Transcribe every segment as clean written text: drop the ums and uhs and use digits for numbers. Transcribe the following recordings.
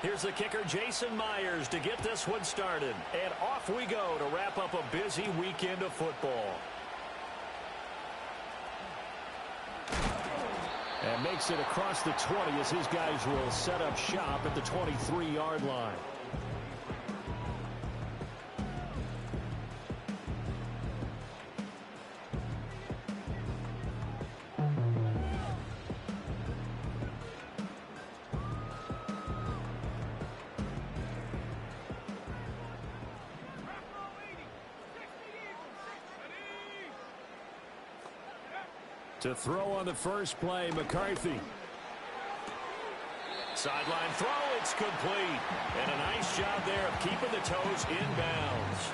Here's the kicker, Jason Myers, to get this one started. And off we go to wrap up a busy weekend of football. And makes it across the 20 as his guys will set up shop at the 23-yard line. To throw on the first play, McCarthy. Sideline throw, it's complete. And a nice job there of keeping the toes inbounds.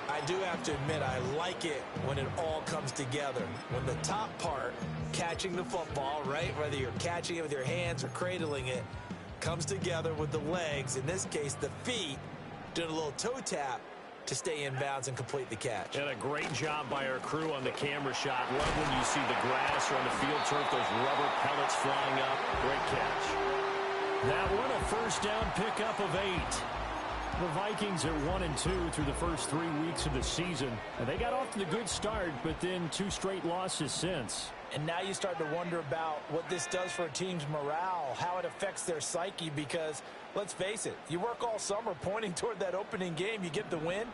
I do have to admit, I like it when it all comes together. When the top part, catching the football, right, whether you're catching it with your hands or cradling it, comes together with the legs, in this case the feet, doing a little toe tap to stay in bounds and complete the catch. And a great job by our crew on the camera shot. Love when you see the grass or on the field turf, those rubber pellets flying up. Great catch. That one, a first down pickup of 8. The Vikings are 1-2 through the first 3 weeks of the season. And they got off to the good start, but then 2 straight losses since. And now you start to wonder about what this does for a team's morale, how it affects their psyche, because let's face it, you work all summer pointing toward that opening game, you get the win,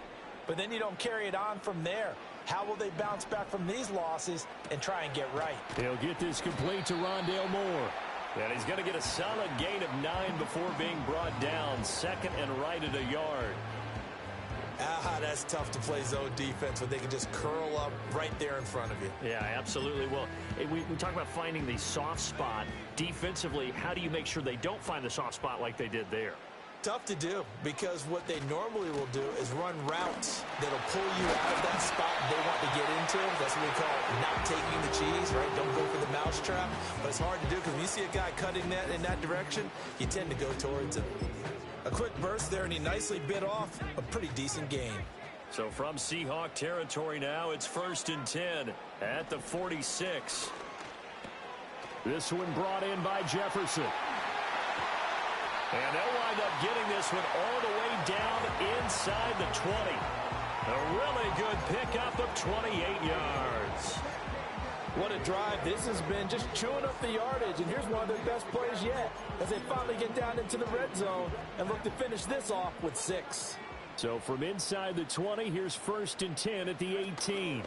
but then you don't carry it on from there. How will they bounce back from these losses and try and get right? He'll get this complete to Rondale Moore. And he's going to get a solid gain of 9 before being brought down. Second and right at a yard. That's tough to play zone defense when they can just curl up right there in front of you. Yeah, absolutely. Well, we talk about finding the soft spot. Defensively, how do you make sure they don't find the soft spot like they did there? Tough to do, because what they normally will do is run routes that'll pull you out of that spot they want to get into. That's what we call not taking the cheese, right? Don't go for the mousetrap. But it's hard to do because when you see a guy cutting that in that direction, you tend to go towards him. A quick burst there, and he nicely bit off a pretty decent gain. So from Seahawk territory now, it's 1st and 10 at the 46. This one brought in by Jefferson. And they'll wind up getting this one all the way down inside the 20. A really good pickup of 28 yards. What a drive this has been, just chewing up the yardage. And here's one of their best plays yet as they finally get down into the red zone and look to finish this off with 6. So from inside the 20, here's 1st and 10 at the 18.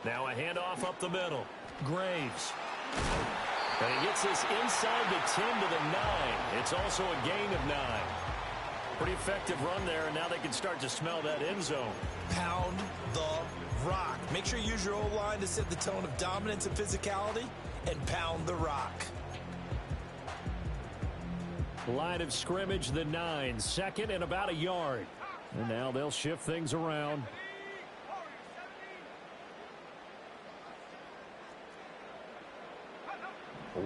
Now a handoff up the middle. Graves. And he gets this inside the 10 to the 9. It's also a gain of 9. Pretty effective run there, and now they can start to smell that end zone. Pound the rock. Make sure you use your O-line to set the tone of dominance and physicality, and pound the rock. Line of scrimmage, the 9. Second and about a yard. And now they'll shift things around.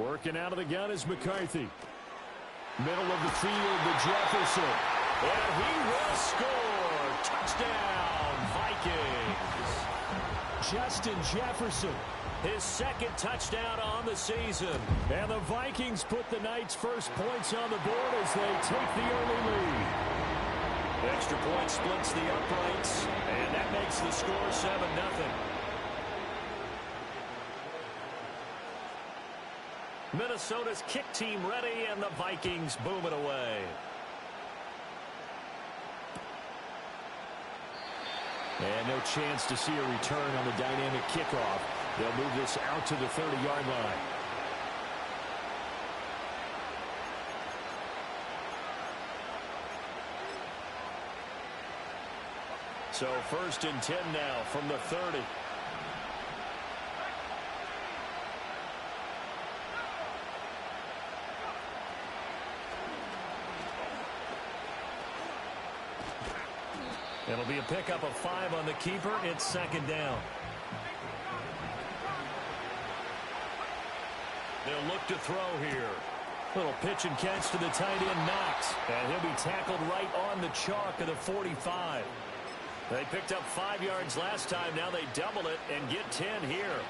Working out of the gun is McCarthy. Middle of the field to Jefferson. And he will score. Touchdown, Vikings. Justin Jefferson, his second touchdown on the season. And the Vikings put the Knights' first points on the board as they take the early lead. Extra point splits the uprights, and that makes the score 7-0. Minnesota's kick team ready, and the Vikings boom it away. And no chance to see a return on the dynamic kickoff. They'll move this out to the 30-yard line. So 1st and 10 now from the 30. It'll be a pickup of 5 on the keeper. It's 2nd down. They'll look to throw here. Little pitch and catch to the tight end, Knox. And he'll be tackled right on the chalk of the 45. They picked up 5 yards last time. Now they double it and get 10 here.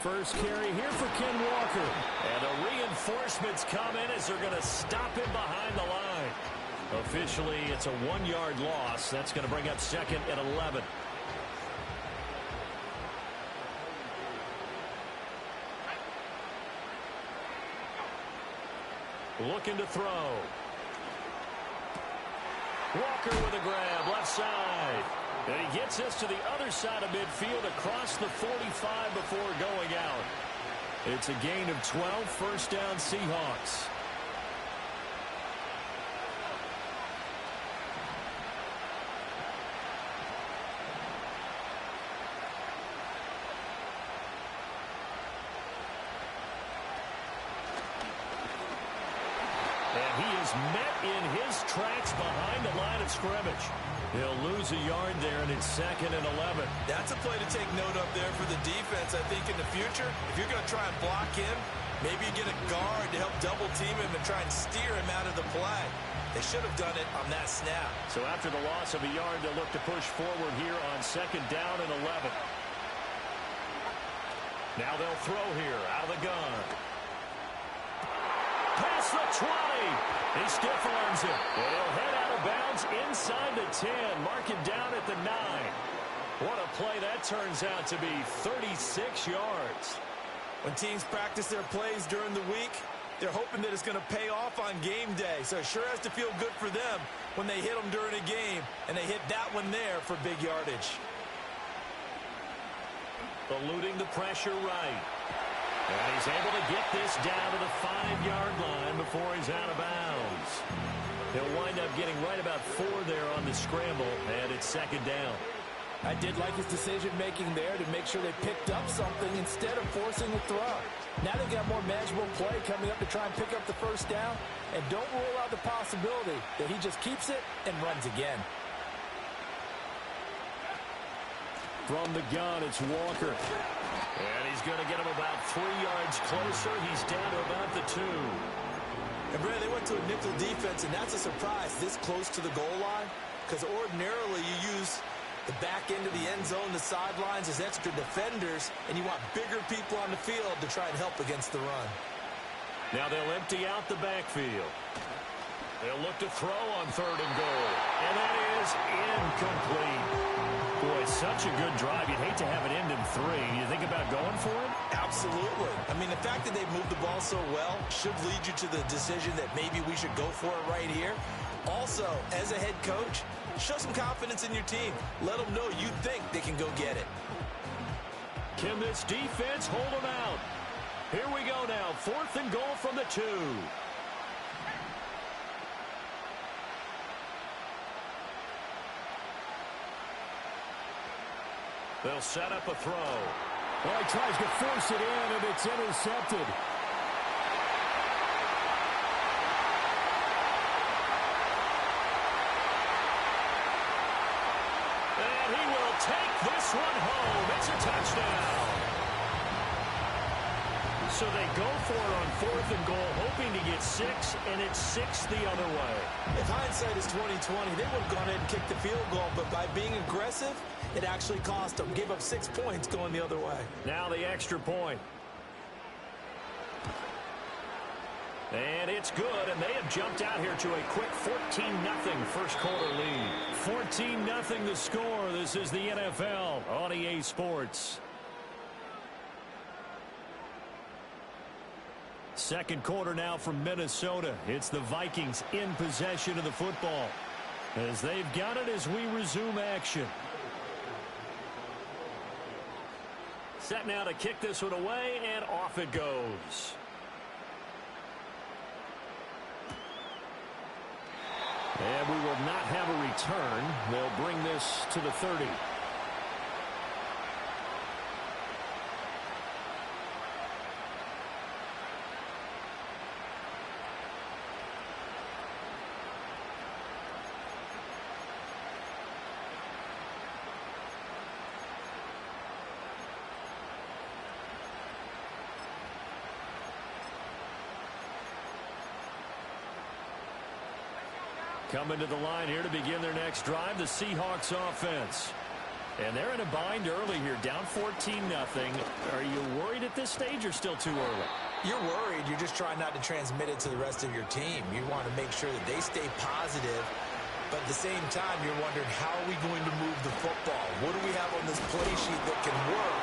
First carry here for Ken Walker. And the reinforcements come in as they're going to stop him behind the line. Officially, it's a 1-yard loss. That's going to bring up second and 11. Looking to throw. Walker with a grab, left side. And he gets this to the other side of midfield across the 45 before going out. It's a gain of 12, first down Seahawks. And he is met in his tracks behind the line of scrimmage. He'll lose a yard there, and it's second and 11. That's a play to take note of there for the defense, I think, in the future. If you're going to try and block him, maybe you get a guard to help double-team him and try and steer him out of the play. They should have done it on that snap. So after the loss of a yard, they'll look to push forward here on second down and 11. Now they'll throw here out of the gun. Past the 20. He stiff arms it. And he'll head out of bounds inside the 10. Mark him down at the 9. What a play that turns out to be. 36 yards. When teams practice their plays during the week, they're hoping that it's going to pay off on game day. So it sure has to feel good for them when they hit them during a game. And they hit that one there for big yardage. Eluding the pressure right. And he's able to get this down to the 5-yard line before he's out of bounds. He'll wind up getting right about 4 there on the scramble, and it's second down. I did like his decision-making there to make sure they picked up something instead of forcing a throw. Now they've got more manageable play coming up to try and pick up the first down, and don't rule out the possibility that he just keeps it and runs again. From the gun, it's Walker. And he's going to get him about 3 yards closer. He's down to about the 2. And, Brad, they went to a nickel defense, and that's a surprise this close to the goal line, because ordinarily you use the back end of the end zone, the sidelines as extra defenders, and you want bigger people on the field to try and help against the run. Now they'll empty out the backfield. They'll look to throw on 3rd and goal. And that is incomplete. Boy, such a good drive. You'd hate to have it end in 3. You think about going for it? Absolutely. I mean, the fact that they've moved the ball so well should lead you to the decision that maybe we should go for it right here. Also, as a head coach, show some confidence in your team. Let them know you think they can go get it. Can this defense hold them out? Here we go now. 4th and goal from the 2. They'll set up a throw. Well, he tries to force it in, and it's intercepted. And he will take this one home. It's a touchdown. So they go for it on 4th and goal, hoping to get 6, and it's 6 the other way. If hindsight is 20/20, they would have gone ahead and kicked the field goal, but by being aggressive, it actually cost them. Gave up 6 points going the other way. Now the extra point. And it's good, and they have jumped out here to a quick 14-0 first quarter lead. 14-0 the score. This is the NFL on EA Sports. Second quarter now from Minnesota. It's the Vikings in possession of the football as they've got it as we resume action. Set now to kick this one away, and off it goes. And we will not have a return. They'll bring this to the 30. Coming to the line here to begin their next drive, the Seahawks offense. And they're in a bind early here, down 14-0. Are you worried at this stage or still too early? You're worried. You're just trying not to transmit it to the rest of your team. You want to make sure that they stay positive, but at the same time, you're wondering, how are we going to move the football? What do we have on this play sheet that can work?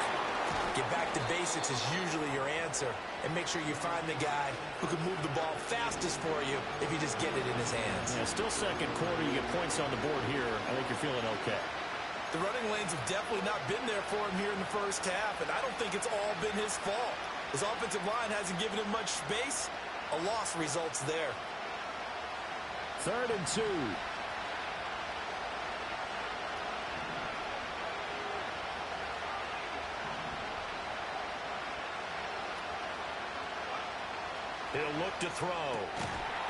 Get back to basics is usually your answer, and make sure you find the guy who can move the ball fastest for you if you just get it in his hands. Yeah, still second quarter. You get points on the board here. I think you're feeling okay. The running lanes have definitely not been there for him here in the first half, and I don't think it's all been his fault. His offensive line hasn't given him much space. A loss results there. 3rd and 2. He'll look to throw.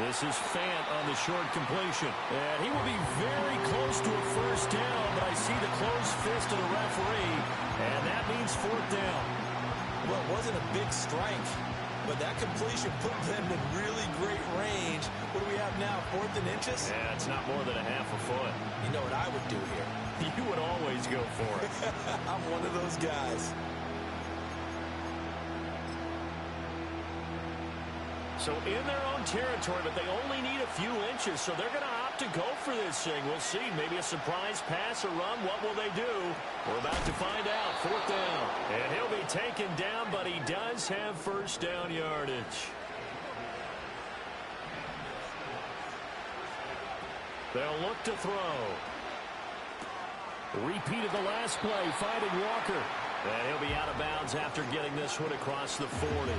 This is Fant on the short completion. And he will be very close to a first down, but I see the closed fist of the referee, and that means 4th down. Well, it wasn't a big strike, but that completion put them in really great range. What do we have now, 4th and inches? Yeah, it's not more than a half a foot. You know what I would do here? You would always go for it. I'm one of those guys. So in their own territory, but they only need a few inches, so they're going to opt to go for this thing. We'll see. Maybe a surprise pass or run. What will they do? We're about to find out. 4th down. And he'll be taken down, but he does have first down yardage. They'll look to throw. Repeat of the last play, finding Walker. And he'll be out of bounds after getting this one across the 40.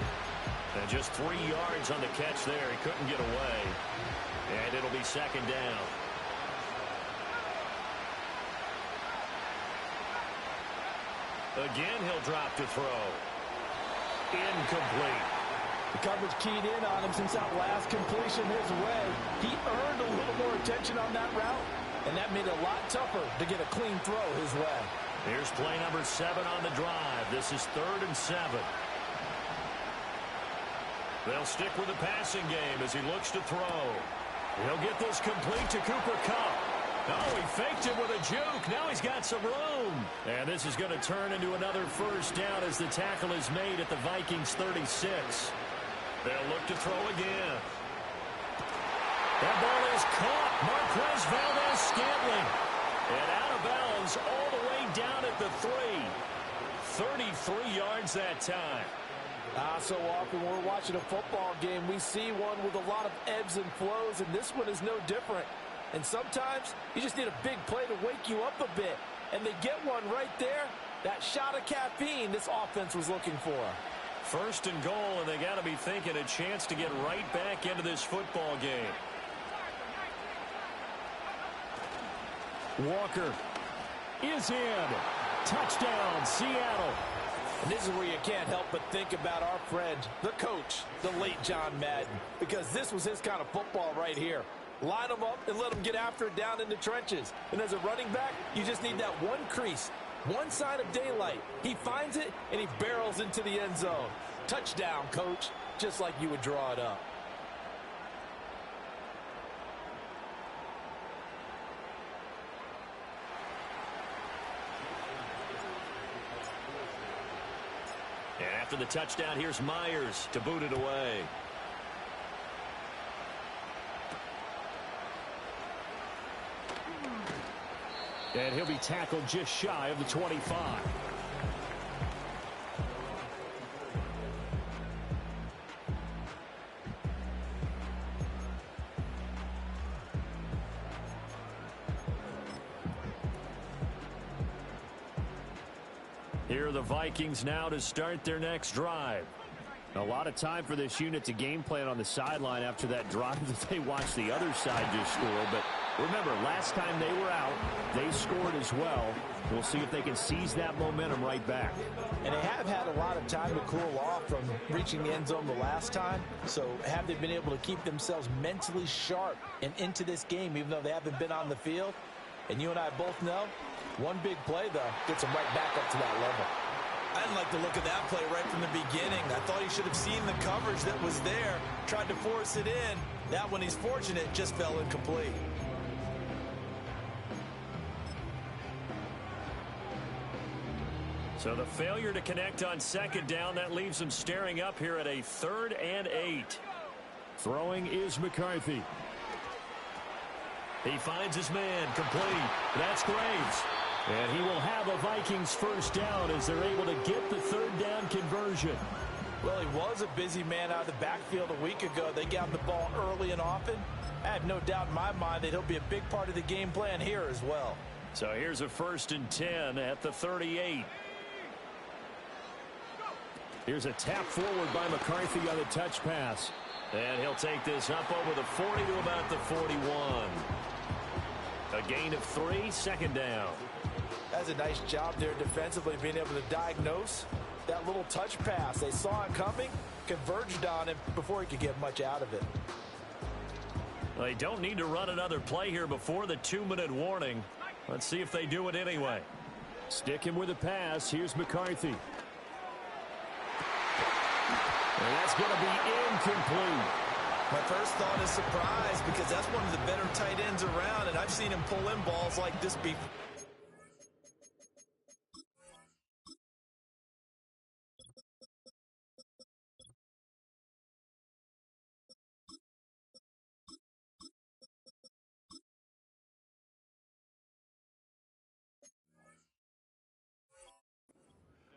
And just 3 yards on the catch there. He couldn't get away. And it'll be 2nd down. Again, he'll drop to throw. Incomplete. The coverage keyed in on him since that last completion his way. He earned a little more attention on that route, and that made it a lot tougher to get a clean throw his way. Here's play number 7 on the drive. This is 3rd and 7. They'll stick with the passing game as he looks to throw. He'll get this complete to Cooper Kupp. Oh, he faked it with a juke. Now he's got some room. And this is going to turn into another first down as the tackle is made at the Vikings 36. They'll look to throw again. That ball is caught. Marquez Valdes-Scantling. And out of bounds all the way down at the 3. 33 yards that time. So often when we're watching a football game, we see one with a lot of ebbs and flows, and this one is no different. And sometimes you just need a big play to wake you up a bit. And they get one right there. That shot of caffeine this offense was looking for. 1st and goal, and they got to be thinking a chance to get right back into this football game. Walker is in. Touchdown, Seattle. And this is where you can't help but think about our friend, the coach, the late John Madden, because this was his kind of football right here. Line them up and let them get after it down in the trenches. And as a running back, you just need that one crease, one sign of daylight. He finds it, and he barrels into the end zone. Touchdown, coach, just like you would draw it up. And after the touchdown, here's Myers to boot it away. And he'll be tackled just shy of the 25. Here are the Vikings now to start their next drive. A lot of time for this unit to game plan on the sideline after that drive that they watched the other side just score. But remember, last time they were out, they scored as well. We'll see if they can seize that momentum right back. And they have had a lot of time to cool off from reaching the end zone the last time. So have they been able to keep themselves mentally sharp and into this game, even though they haven't been on the field? And you and I both know, one big play, though, gets them right back up to that level. I didn't like the look of that play right from the beginning. I thought he should have seen the coverage that was there, tried to force it in. That one, he's fortunate, just fell incomplete. So the failure to connect on second down, that leaves them staring up here at a 3rd and 8. Throwing is McCarthy. He finds his man, complete. That's Graves. And he will have a Vikings first down as they're able to get the 3rd down conversion. Well, he was a busy man out of the backfield a week ago. They got him the ball early and often. I have no doubt in my mind that he'll be a big part of the game plan here as well. So here's a 1st and 10 at the 38. Here's a tap forward by McCarthy on the touch pass. And he'll take this up over the 40 to about the 41. A gain of 3, 2nd down. That's a nice job there defensively, being able to diagnose that little touch pass. They saw it coming, converged on him before he could get much out of it. They don't need to run another play here before the 2-minute warning. Let's see if they do it anyway. Stick him with a pass. Here's McCarthy. And that's going to be incomplete. My first thought is surprise, because that's one of the better tight ends around, and I've seen him pull in balls like this before.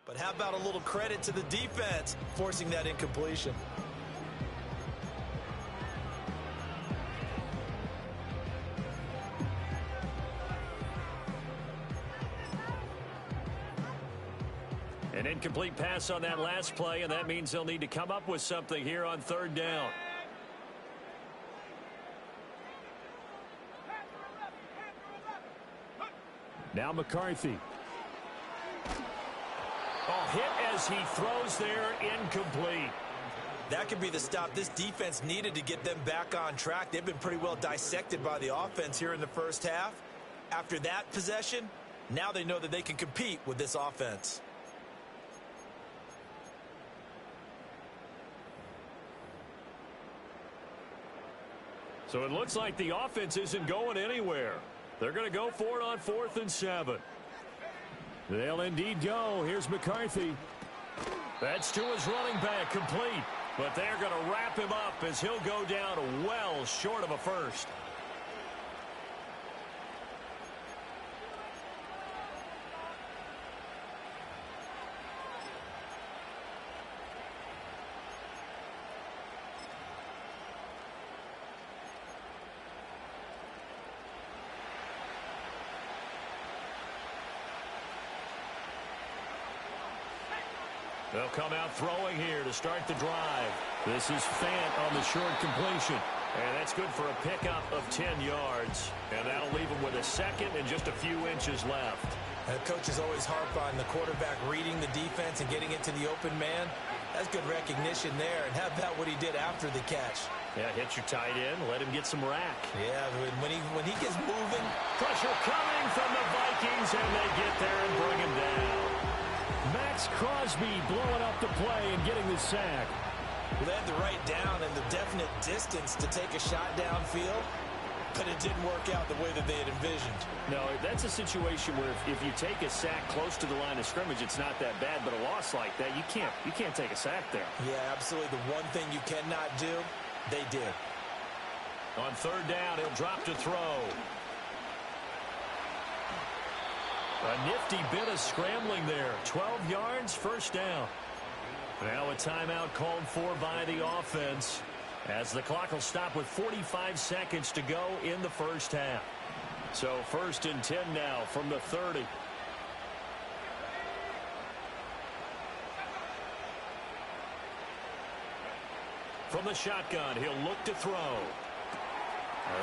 But how about a little credit to the defense forcing that incompletion? An incomplete pass on that last play, and that means they'll need to come up with something here on 3rd down. Now McCarthy. Oh, hit as he throws there, incomplete. That could be the stop this defense needed to get them back on track. They've been pretty well dissected by the offense here in the first half. After that possession, now they know that they can compete with this offense. So it looks like the offense isn't going anywhere. They're going to go for it on 4th and 7. They'll indeed go. Here's McCarthy. That's to his running back, complete. But they're going to wrap him up as he'll go down well short of a first. They'll come out throwing here to start the drive. This is Fant on the short completion. And that's good for a pickup of 10 yards. And that'll leave him with a 2nd and just a few inches left. And coaches always harp on the quarterback reading the defense and getting it to the open man. That's good recognition there. And how about what he did after the catch? Yeah, hit your tight end, let him get some rack. Yeah, when he gets moving. Pressure coming from the Vikings, and they get there and bring him down. Max Crosby blowing up the play and getting the sack. They had the right down and the definite distance to take a shot downfield, but it didn't work out the way that they had envisioned. No, that's a situation where if you take a sack close to the line of scrimmage, it's not that bad, but a loss like that, you can't take a sack there. Yeah, absolutely. The one thing you cannot do, they did. On 3rd down, he'll drop to throw. A nifty bit of scrambling there. 12 yards, first down. Now a timeout called for by the offense as the clock will stop with 45 seconds to go in the first half. So 1st and 10 now from the 30. From the shotgun, he'll look to throw.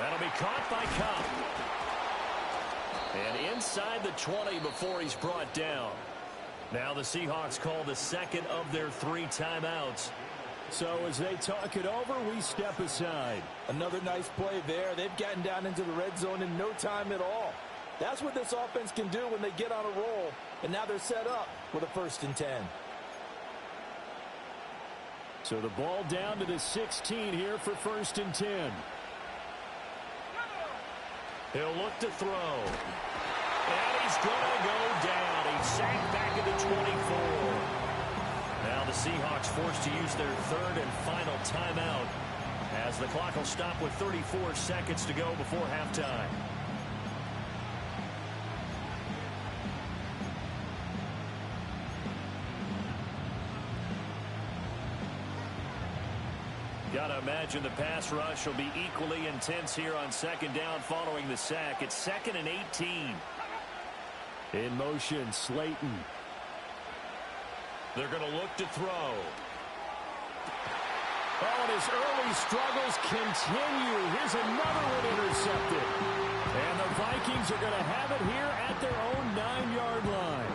That'll be caught by Kupp. And inside the 20 before he's brought down. Now the Seahawks call the 2nd of their 3 timeouts. So as they talk it over, we step aside. Another nice play there. They've gotten down into the red zone in no time at all. That's what this offense can do when they get on a roll. And now they're set up with a 1st and 10. So the ball down to the 16 here for 1st and 10. He'll look to throw. And he's going to go down. He's sacked back at the 24. Now the Seahawks forced to use their third and final timeout as the clock will stop with 34 seconds to go before halftime. Got to imagine the pass rush will be equally intense here on second down following the sack. It's 2nd and 18. In motion, Slayton. They're going to look to throw. Oh, and his early struggles continue. Here's another one intercepted. And the Vikings are going to have it here at their own 9-yard line.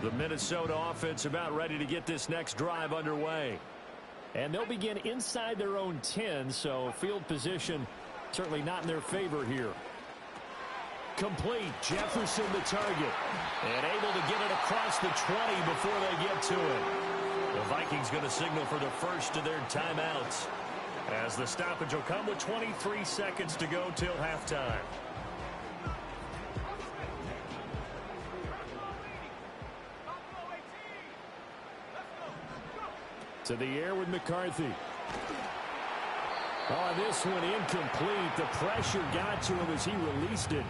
The Minnesota offense about ready to get this next drive underway. And they'll begin inside their own 10, so field position certainly not in their favor here. Complete. Jefferson the target. And able to get it across the 20 before they get to it. The Vikings going to signal for the first of their timeouts, as the stoppage will come with 23 seconds to go till halftime. To the air with McCarthy. Oh, this one incomplete. The pressure got to him as he released it.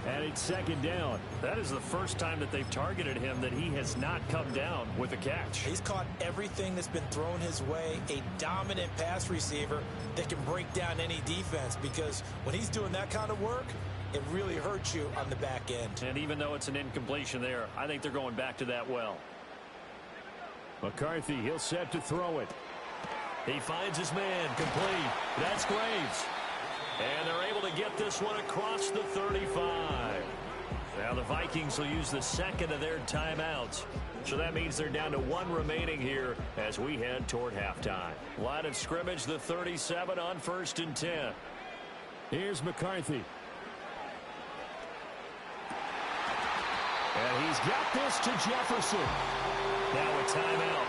And it's second down. That is the first time that they've targeted him that he has not come down with a catch. He's caught everything that's been thrown his way. A dominant pass receiver that can break down any defense, because when he's doing that kind of work, it really hurts you on the back end. And even though it's an incompletion there, I think they're going back to that well. McCarthy, he'll set to throw it. He finds his man, complete. That's Graves. And they're able to get this one across the 35. Now the Vikings will use the second of their timeouts. So that means they're down to one remaining here as we head toward halftime. Line of scrimmage, the 37 on 1st and 10. Here's McCarthy. And he's got this to Jefferson. Now a timeout.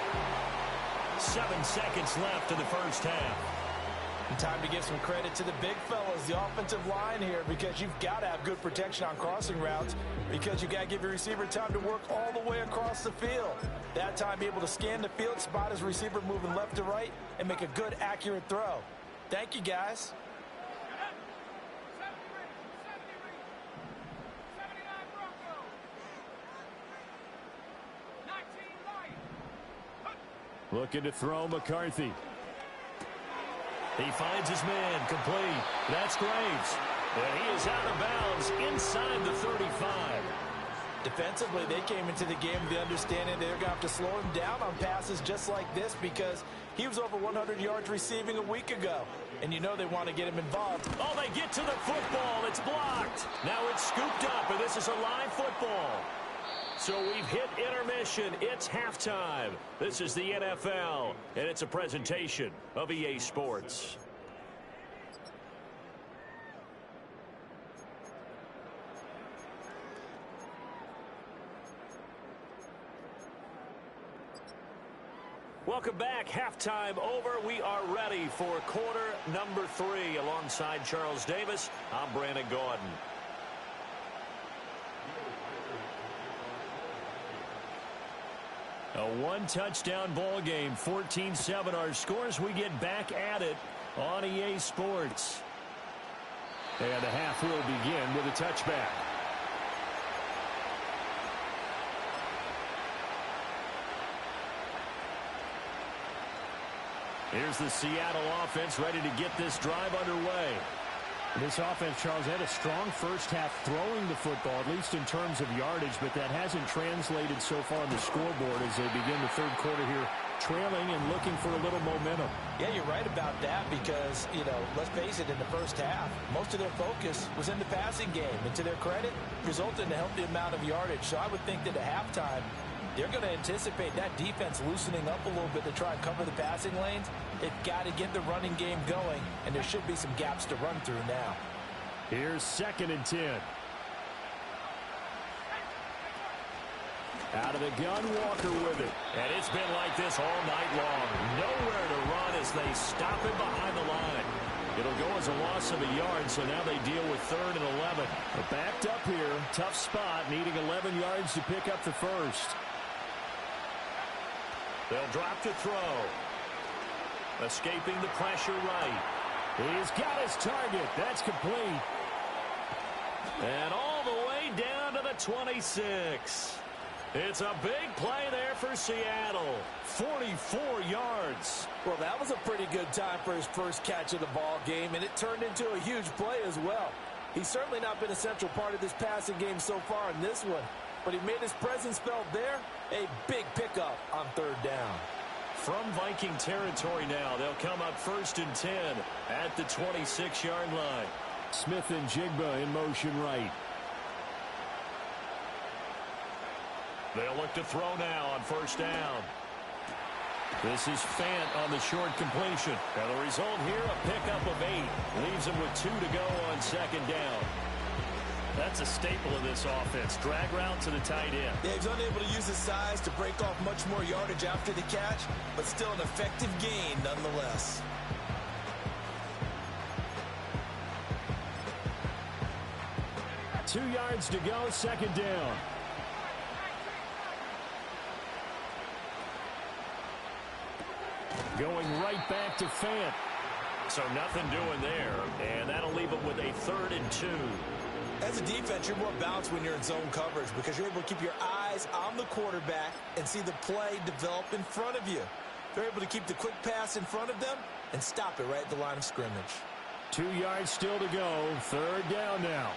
7 seconds left in the first half. And time to give some credit to the big fellas, the offensive line here, because you've got to have good protection on crossing routes, because you've got to give your receiver time to work all the way across the field. That time be able to scan the field, spot his receiver moving left to right, and make a good, accurate throw. Thank you, guys. Looking to throw McCarthy. He finds his man, complete. That's Graves. And he is out of bounds inside the 35. Defensively, they came into the game with the understanding they're going to have to slow him down on passes just like this, because he was over 100 yards receiving a week ago. And you know they want to get him involved. Oh, they get to the football. It's blocked. Now it's scooped up, and this is a live football. So we've hit intermission. It's halftime. This is the NFL, and it's a presentation of EA Sports. Welcome back. Halftime over. We are ready for quarter number 3. Alongside Charles Davis, I'm Brandon Gaudin. A one-touchdown ball game, 14-7 our scores. We get back at it on EA Sports. And the half will begin with a touchback. Here's the Seattle offense ready to get this drive underway. This offense, Charles, had a strong first half throwing the football, at least in terms of yardage, but that hasn't translated so far on the scoreboard as they begin the third quarter here, trailing and looking for a little momentum. Yeah, you're right about that, because, you know, let's face it, in the first half, most of their focus was in the passing game. And to their credit, resulted in a healthy amount of yardage. So I would think that at halftime, They're going to anticipate that defense loosening up a little bit to try and cover the passing lanes. They've got to get the running game going, and there should be some gaps to run through now. Here's 2nd and 10. Out of the gun, Walker with it. And it's been like this all night long. Nowhere to run as they stop him behind the line. It'll go as a loss of a yard, so now they deal with 3rd and 11. They're backed up here. Tough spot, needing 11 yards to pick up the first. They'll drop to throw. Escaping the pressure right. He's got his target. That's complete. And all the way down to the 26. It's a big play there for Seattle. 44 yards. Well, that was a pretty good time for his first catch of the ball game, and it turned into a huge play as well. He's certainly not been a central part of this passing game so far in this one, but he made his presence felt there. A big pickup on 3rd down. From Viking territory now, they'll come up 1st and 10 at the 26-yard line. Smith and Jigba in motion right. They'll look to throw now on 1st down. This is Fant on the short completion. And the result here, a pickup of 8. Leaves him with 2 to go on 2nd down. That's a staple of this offense. Drag route to the tight end. Yeah, he's unable to use his size to break off much more yardage after the catch, but still an effective gain nonetheless. Two yards to go, 2nd down. Going right back to Fant. So nothing doing there, and that'll leave him with a 3rd and 2. As a defense, you're more balanced when you're in zone coverage because you're able to keep your eyes on the quarterback and see the play develop in front of you. They're able to keep the quick pass in front of them and stop it right at the line of scrimmage. 2 yards still to go. 3rd down now.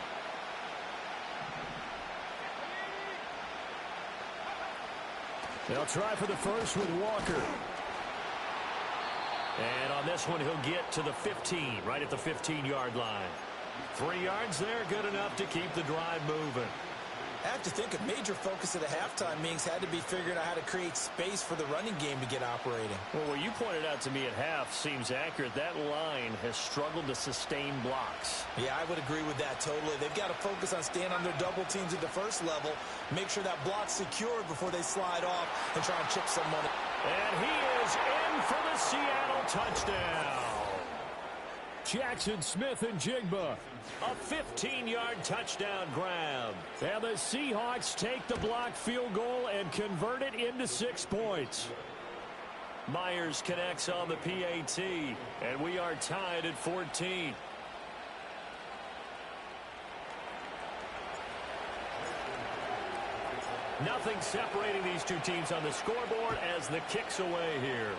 They'll try for the first with Walker. And on this one, he'll get to the 15, right at the 15-yard line. 3 yards there, good enough to keep the drive moving. I have to think a major focus of the halftime meetings had to be figuring out how to create space for the running game to get operating. Well, what you pointed out to me at half seems accurate. That line has struggled to sustain blocks. Yeah, I would agree with that totally. They've got to focus on staying on their double teams at the first level, make sure that block's secured before they slide off and try and chip someone. And he is in for the Seattle touchdown. Jackson Smith and Jigba. A 15-yard touchdown grab. And the Seahawks take the block field goal and convert it into 6 points. Myers connects on the PAT, and we are tied at 14. Nothing separating these two teams on the scoreboard as the kick's away here.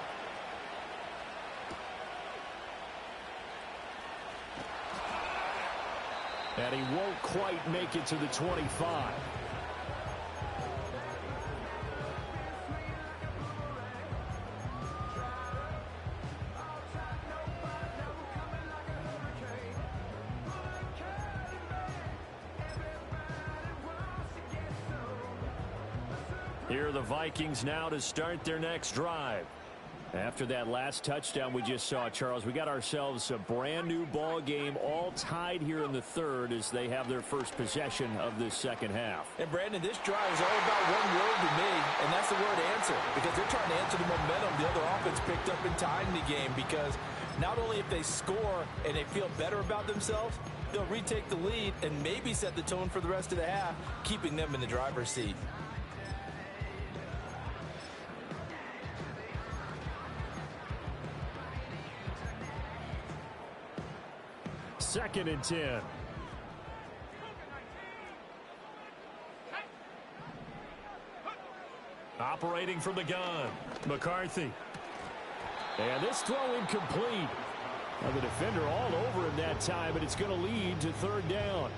And he won't quite make it to the 25. Here are the Vikings now to start their next drive. After that last touchdown we just saw, Charles, we got ourselves a brand new ball game, all tied here in the 3rd as they have their first possession of this 2nd half. And Brandon, this drive is all about one word to me, and that's the word answer, because they're trying to answer the momentum the other offense picked up in tying the game, because not only if they score and they feel better about themselves, they'll retake the lead and maybe set the tone for the rest of the half, keeping them in the driver's seat. Second and 10. Operating from the gun, McCarthy. And this throw incomplete. Now the defender all over him that time, but it's going to lead to 3rd down.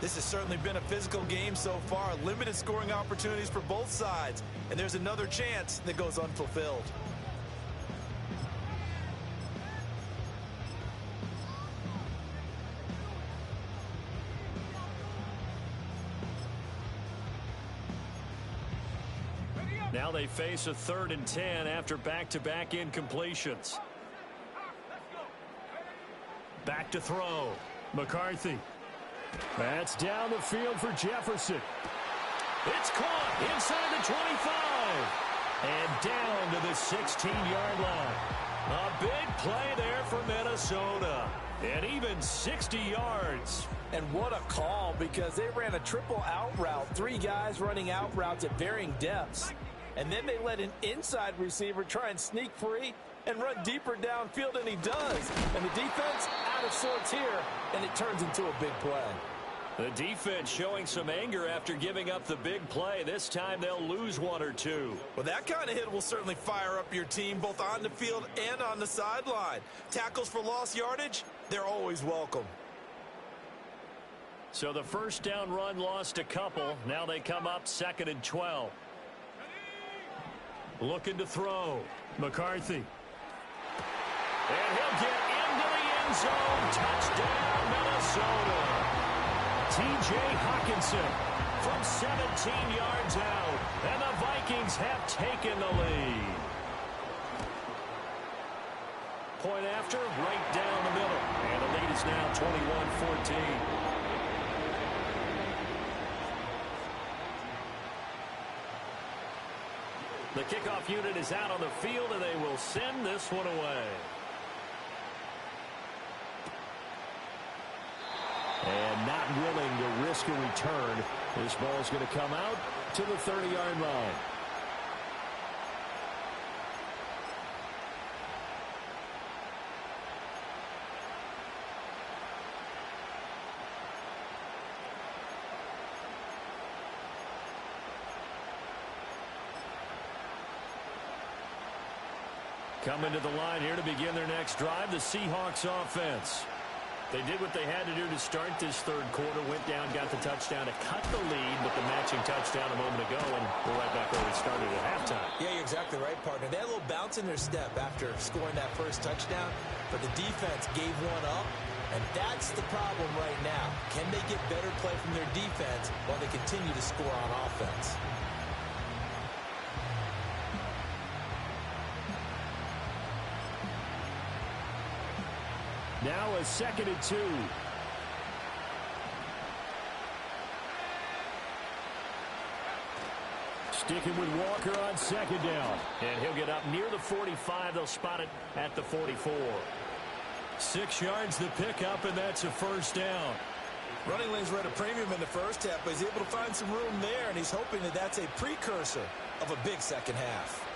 This has certainly been a physical game so far. Limited scoring opportunities for both sides. And there's another chance that goes unfulfilled. Now they face a 3rd and 10 after back-to-back incompletions. Back to throw. McCarthy. That's down the field for Jefferson. It's caught inside the 25. And down to the 16-yard line. A big play there for Minnesota. And even 60 yards. And what a call, because they ran a triple out route. 3 guys running out routes at varying depths. And then they let an inside receiver try and sneak free and run deeper downfield, and he does. And the defense out of sorts here, and it turns into a big play. The defense showing some anger after giving up the big play. This time they'll lose 1 or 2. Well, that kind of hit will certainly fire up your team both on the field and on the sideline. Tackles for lost yardage, they're always welcome. So the first down run lost a couple. Now they come up 2nd and 12. Looking to throw. McCarthy. And he'll get into the end zone. Touchdown, Minnesota. T.J. Hockenson from 17 yards out. And the Vikings have taken the lead. Point after, right down the middle. And the lead is now 21-14. The kickoff unit is out on the field, and they will send this one away. And not willing to risk a return. This ball is going to come out to the 30-yard line. Coming to the line here to begin their next drive, the Seahawks offense. They did what they had to do to start this third quarter, went down, got the touchdown to cut the lead, but the matching touchdown a moment ago, and we're right back where we started at halftime. Yeah, you're exactly right, partner. They had a little bounce in their step after scoring that first touchdown, but the defense gave one up, and that's the problem right now. Can they get better play from their defense while they continue to score on offense? Now a 2nd and 2. Sticking with Walker on 2nd down. And he'll get up near the 45. They'll spot it at the 44. 6 yards the pickup, and that's a first down. Running lanes were at a premium in the first half, but he's able to find some room there, and he's hoping that that's a precursor of a big second half.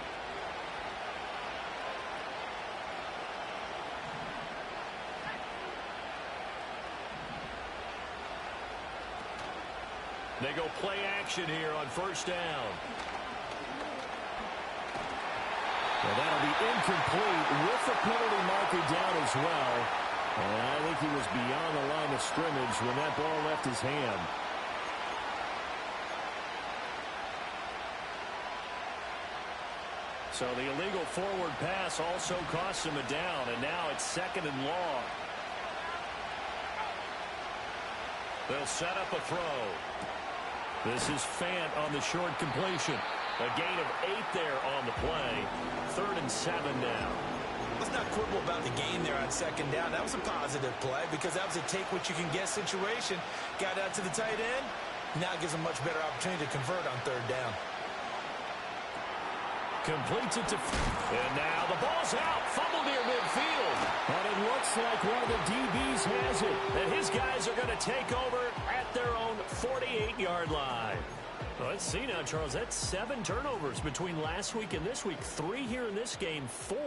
They go play action here on first down. Well, that'll be incomplete with the penalty marker down as well. And I think he was beyond the line of scrimmage when that ball left his hand. So the illegal forward pass also cost him a down, and now it's 2nd and long. They'll set up a throw. This is Fant on the short completion. A gain of 8 there on the play. 3rd and 7 now. Let's not quibble about the gain there on 2nd down. That was a positive play because that was a take-what-you-can-get situation. Got out to the tight end. Now gives a much better opportunity to convert on 3rd down. Completes it to... And now the ball's out. Fumble near midfield. And it looks like one of the DBs has it. And his guys are going to take over at their own 48-yard line. Well, let's see now, Charles. That's 7 turnovers between last week and this week. 3 here in this game, 4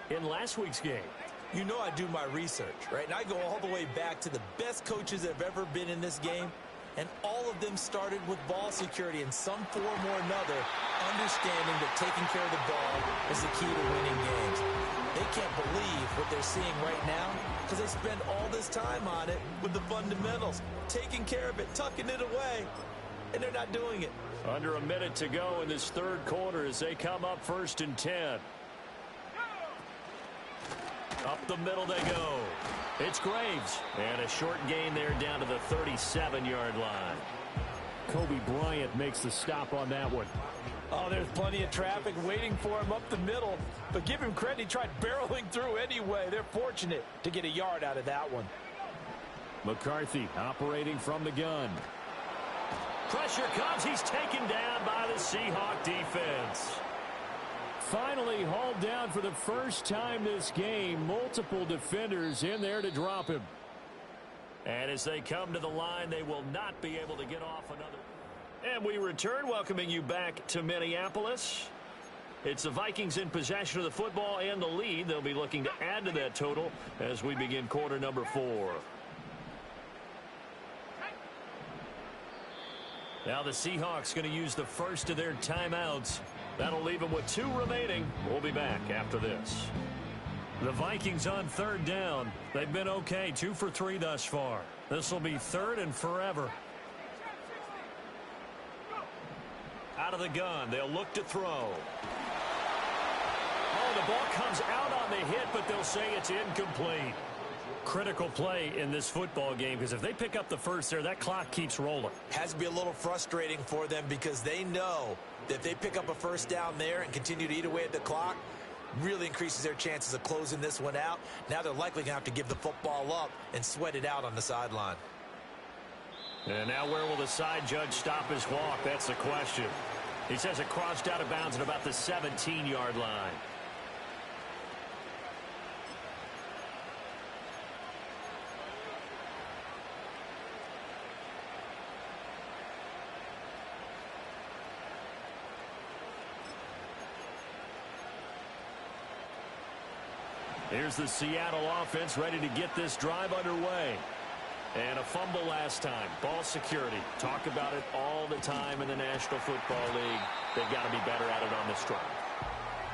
in last week's game. You know I do my research, right? And I go all the way back to the best coaches that have ever been in this game. And all of them started with ball security in some form or another, understanding that taking care of the ball is the key to winning games. They can't believe what they're seeing right now because they spend all this time on it with the fundamentals, taking care of it, tucking it away, and they're not doing it. Under a minute to go in this third quarter as they come up 1st and 10. Up the middle they go. It's Graves. And a short gain there down to the 37-yard line. Kobe Bryant makes the stop on that one. Oh, there's plenty of traffic waiting for him up the middle. But give him credit, he tried barreling through anyway. They're fortunate to get a yard out of that one. McCarthy operating from the gun. Pressure comes. He's taken down by the Seahawk defense. Finally hauled down for the first time this game. Multiple defenders in there to drop him. And as they come to the line, they will not be able to get off another. And we return, welcoming you back to Minneapolis. It's the Vikings in possession of the football and the lead. They'll be looking to add to that total as we begin quarter number 4. Now the Seahawks going to use the first of their timeouts. That'll leave them with 2 remaining. We'll be back after this. The Vikings on third down. They've been okay, 2 for 3 thus far. This will be third and forever. Out of the gun, they'll look to throw. Oh, the ball comes out on the hit, but they'll say it's incomplete. Critical play in this football game, because if they pick up the first there, that clock keeps rolling. Has to be a little frustrating for them because they know that if they pick up a first down there and continue to eat away at the clock, really increases their chances of closing this one out. Now they're likely going to have to give the football up and sweat it out on the sideline. And now where will the side judge stop his walk? That's the question. He says it crossed out of bounds at about the 17-yard line. Here's the Seattle offense ready to get this drive underway. And a fumble last time. Ball security. Talk about it all the time in the National Football League. They've got to be better at it on this drive.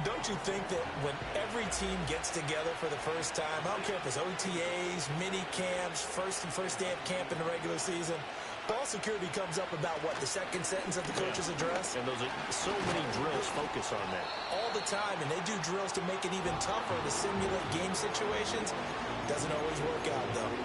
Don't you think that when every team gets together for the first time, I don't care if it's OTAs, mini camps, first day of camp in the regular season, ball security comes up about, what, the second sentence of the coach's address? And those are so many drills focus on that. All the time, and they do drills to make it even tougher to simulate game situations. Doesn't always work out, though.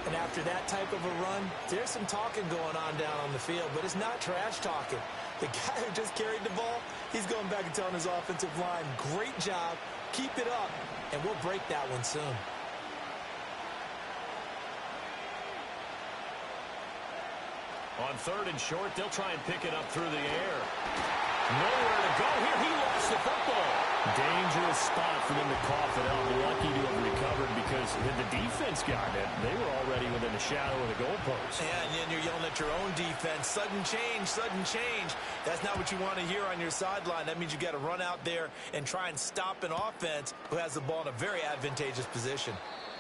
And after that type of a run, there's some talking going on down on the field, but it's not trash talking. The guy who just carried the ball, he's going back and telling his offensive line, great job, keep it up, and we'll break that one soon. On third and short, they'll try and pick it up through the air. Nowhere to go here. He lost the football. Dangerous spot for them to cough it out. Lucky to have recovered because had the defense gotten it, they were already within the shadow of the goalpost. Yeah, and then you're yelling at your own defense. Sudden change, sudden change. That's not what you want to hear on your sideline. That means you got to run out there and try and stop an offense who has the ball in a very advantageous position.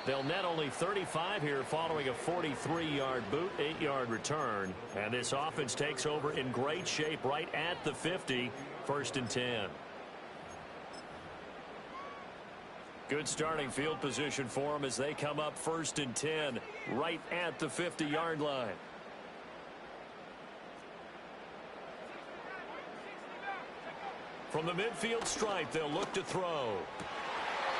They'll net only 35 here following a 43-yard boot, 8-yard return. And this offense takes over in great shape right at the 50, 1st and 10. Good starting field position for them as they come up 1st and 10 right at the 50-yard line. From the midfield stripe, they'll look to throw.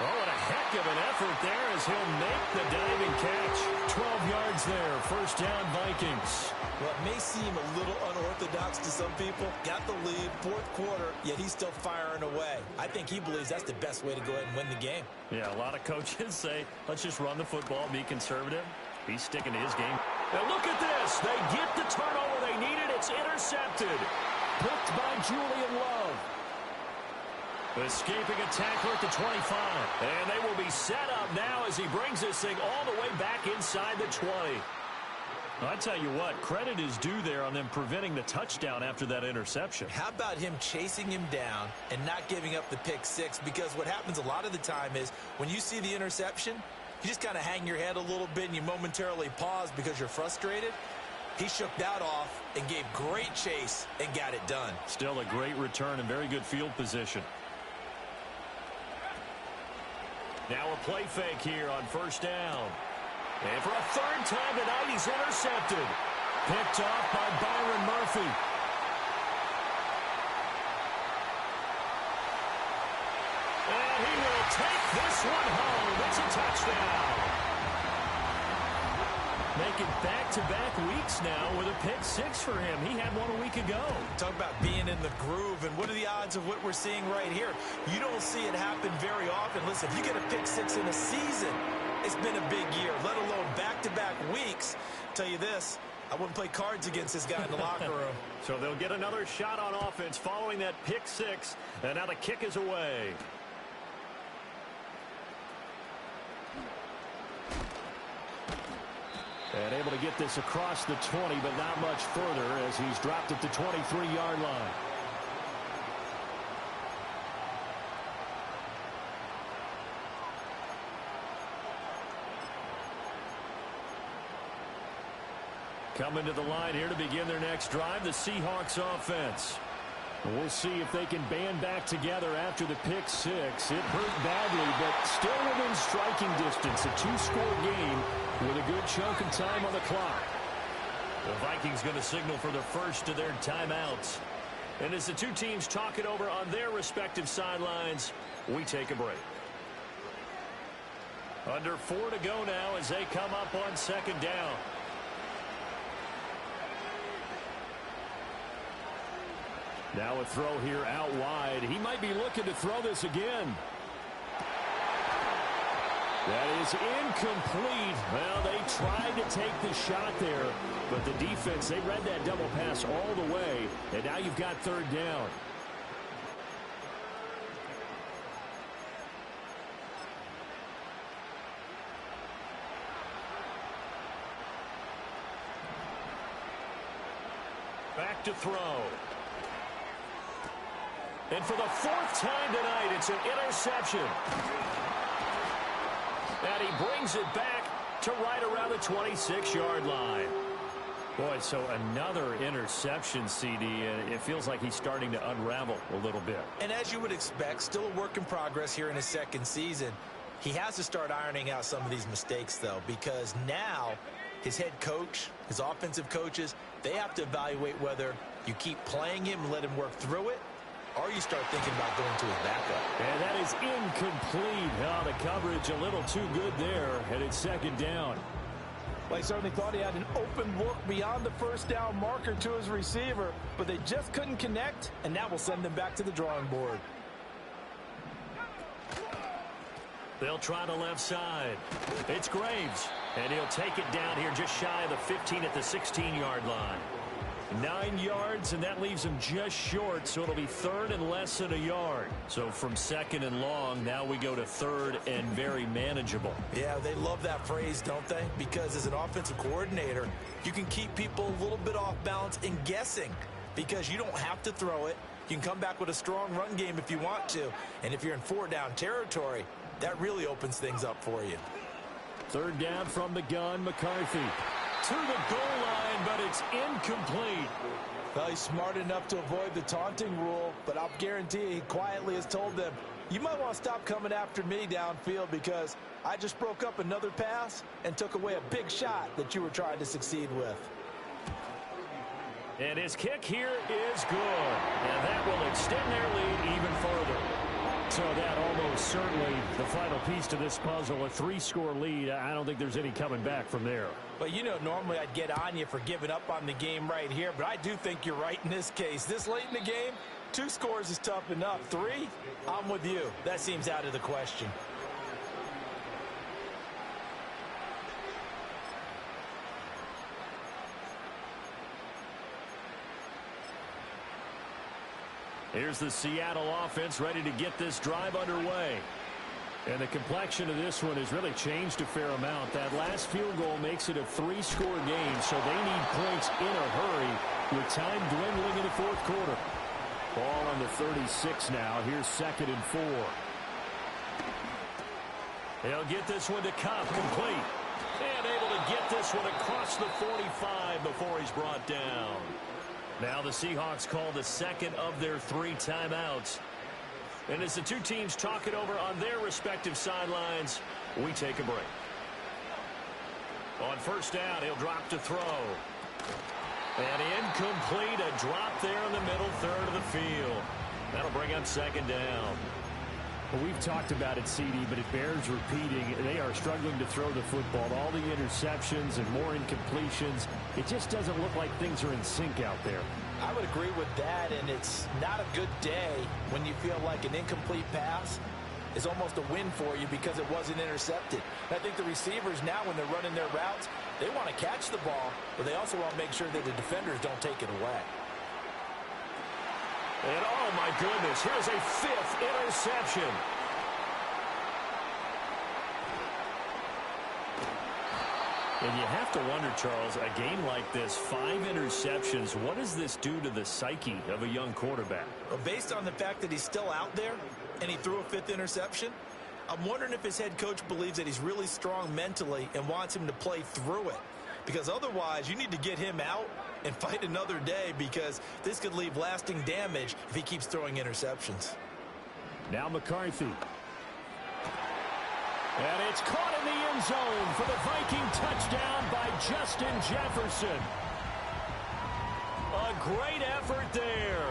Oh, and a heck of an effort there as he'll make the diving catch. 12 yards there, 1st down Vikings. Well, it may seem a little unorthodox to some people. Got the lead, 4th quarter, yet he's still firing away. I think he believes that's the best way to go ahead and win the game. Yeah, a lot of coaches say, let's just run the football, be conservative. He's sticking to his game. Now look at this. They get the turnover they needed. It's intercepted. Picked by Julian Love. Escaping a tackler at the 25. And they will be set up now as he brings this thing all the way back inside the 20. I tell you what, credit is due there on them preventing the touchdown after that interception. How about him chasing him down and not giving up the pick six? Because what happens a lot of the time is when you see the interception, you just kind of hang your head a little bit and you momentarily pause because you're frustrated. He shook that off and gave great chase and got it done. Still a great return and very good field position. Now a play fake here on 1st down. And for a 3rd time tonight, he's intercepted. Picked off by Byron Murphy. And he will take this one home. It's a touchdown. Making back-to-back weeks now with a pick six for him. He had one a week ago. Talk about being in the groove, and what are the odds of what we're seeing right here? You don't see it happen very often. Listen, if you get a pick six in a season, it's been a big year, let alone back-to-back weeks. I'll tell you this, I wouldn't play cards against this guy in the locker room. So they'll get another shot on offense following that pick six, and now the kick is away. And able to get this across the 20, but not much further as he's dropped it to 23-yard line. Coming to the line here to begin their next drive, the Seahawks offense. We'll see if they can band back together after the pick six. It hurt badly, but still within striking distance. A two-score game with a good chunk of time on the clock. The Vikings going to signal for the first of their timeouts. And as the two teams talk it over on their respective sidelines, we take a break. Under 4 to go now as they come up on second down. Now a throw here out wide. He might be looking to throw this again. That is incomplete. Well, they tried to take the shot there, but the defense, they read that double pass all the way, and now you've got third down. Back to throw. And for the fourth time tonight, it's an interception. And he brings it back to right around the 26-yard line. Boy, so another interception, CD, and it feels like he's starting to unravel a little bit. And as you would expect, still a work in progress here in his second season. He has to start ironing out some of these mistakes, though, because now his head coach, his offensive coaches, they have to evaluate whether you keep playing him and let him work through it, or you start thinking about going to his backup. And that is incomplete. Oh, the coverage a little too good there, and it's second down. Well, he certainly thought he had an open look beyond the first down marker to his receiver, but they just couldn't connect, and that will send them back to the drawing board. They'll try the left side. It's Graves, and he'll take it down here just shy of the 15 at the 16-yard line. 9 yards, and that leaves him just short, so it'll be third and less than a yard. So from second and long, now we go to third and very manageable. Yeah, they love that phrase, don't they? Because as an offensive coordinator, you can keep people a little bit off balance and guessing because you don't have to throw it. You can come back with a strong run game if you want to. And if you're in 4-down territory, that really opens things up for you. Third down from the gun, McCarthy. To the goal line, but it's incomplete. Well, he's smart enough to avoid the taunting rule, but I'll guarantee he quietly has told them, you might want to stop coming after me downfield because I just broke up another pass and took away a big shot that you were trying to succeed with. And his kick here is good. And that will extend their lead even further. So that almost certainly the final piece to this puzzle, a 3-score lead. I don't think there's any coming back from there. But, you know, normally I'd get on you for giving up on the game right here, but I do think you're right in this case. This late in the game, 2 scores is tough enough. 3, I'm with you. That seems out of the question. Here's the Seattle offense ready to get this drive underway. And the complexion of this one has really changed a fair amount. That last field goal makes it a 3-score game, so they need points in a hurry with time dwindling in the fourth quarter. Ball on the 36 now. Here's second and 4. They'll get this one to Kupp, complete. And able to get this one across the 45 before he's brought down. Now the Seahawks call the second of their 3 timeouts. And as the two teams talk it over on their respective sidelines, we take a break. On first down, he'll drop to throw. And incomplete, a drop there in the middle third of the field. That'll bring up second down. Well, we've talked about it, CD, but it bears repeating. They are struggling to throw the football. All the interceptions and more incompletions. It just doesn't look like things are in sync out there. I would agree with that, and it's not a good day when you feel like an incomplete pass is almost a win for you because it wasn't intercepted. And I think the receivers now, when they're running their routes, they want to catch the ball, but they also want to make sure that the defenders don't take it away. And oh my goodness, here's a 5th interception. And you have to wonder, Charles, a game like this, 5 interceptions, what does this do to the psyche of a young quarterback? Well, based on the fact that he's still out there and he threw a 5th interception, I'm wondering if his head coach believes that he's really strong mentally and wants him to play through it. Because otherwise, you need to get him out and fight another day, because this could leave lasting damage if he keeps throwing interceptions. Now McCarthy. And it's caught in the end zone for the Viking touchdown by Justin Jefferson. A great effort there.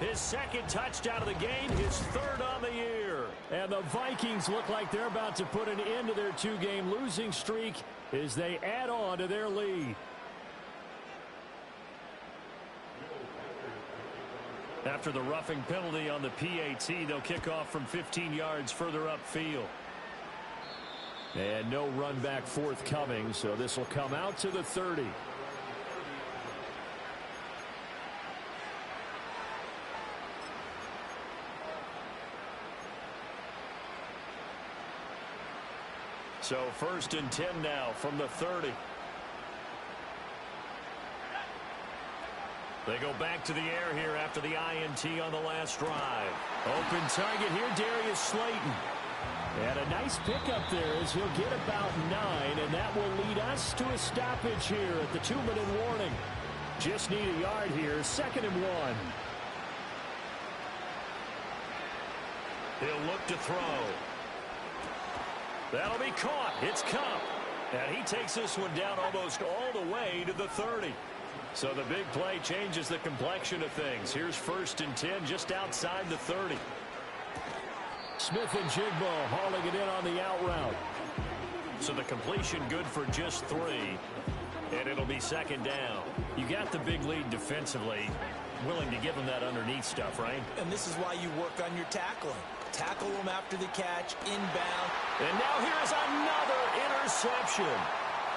His 2nd touchdown of the game, his 3rd on the year. And the Vikings look like they're about to put an end to their 2-game losing streak as they add on to their lead. After the roughing penalty on the PAT, they'll kick off from 15 yards further upfield. And no run back forthcoming, so this will come out to the 30. So 1st and 10 now from the 30. They go back to the air here after the INT on the last drive. Open target here, Darius Slayton. And a nice pickup there as he'll get about 9, and that will lead us to a stoppage here at the 2-minute warning. Just need a yard here, 2nd and 1. He'll look to throw. That'll be caught. It's Kupp. And he takes this one down almost all the way to the 30. So the big play changes the complexion of things. Here's 1st and 10 just outside the 30. Smith and Jigbo hauling it in on the out route. So the completion good for just 3. And it'll be 2nd down. You got the big lead defensively. Willing to give them that underneath stuff, right? And this is why you work on your tackling. Tackle them after the catch, inbound. And now here's another interception.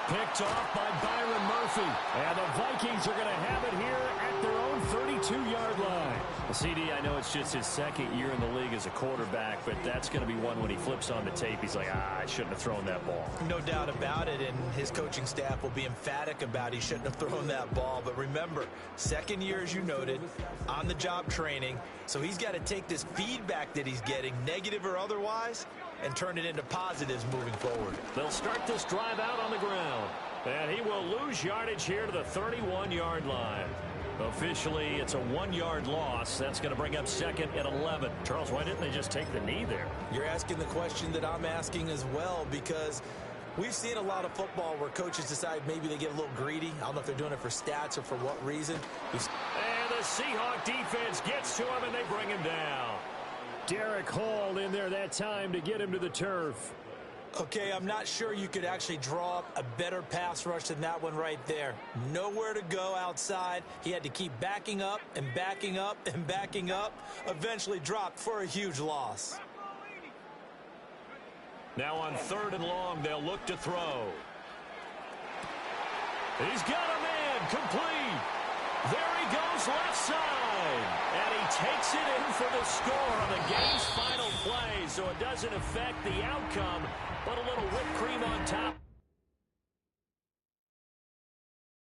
Picked off by Byron Murphy. And the Vikings are going to have it here at their own 32-yard line. Well, CD, I know it's just his 2nd year in the league as a quarterback, but that's going to be one when he flips on the tape. He's like, I shouldn't have thrown that ball. No doubt about it, and his coaching staff will be emphatic about he shouldn't have thrown that ball. But remember, 2nd year, as you noted, on-the-job training. So he's got to take this feedback that he's getting, negative or otherwise, and turn it into positives moving forward. They'll start this drive out on the ground. And he will lose yardage here to the 31-yard line. Officially, it's a 1-yard loss. That's going to bring up 2nd and 11. Charles, why didn't they just take the knee there? You're asking the question that I'm asking as well, because we've seen a lot of football where coaches decide maybe they get a little greedy. I don't know if they're doing it for stats or for what reason. And the Seahawk defense gets to him, and they bring him down. Derek Hall in there that time to get him to the turf. Okay, I'm not sure you could actually draw up a better pass rush than that one right there. Nowhere to go outside. He had to keep backing up and backing up and backing up. Eventually dropped for a huge loss. Now on 3rd and long, they'll look to throw. He's got a man complete. There he goes left side. And he takes it in for the score on the game's final play. So it doesn't affect the outcome, but a little whipped cream on top.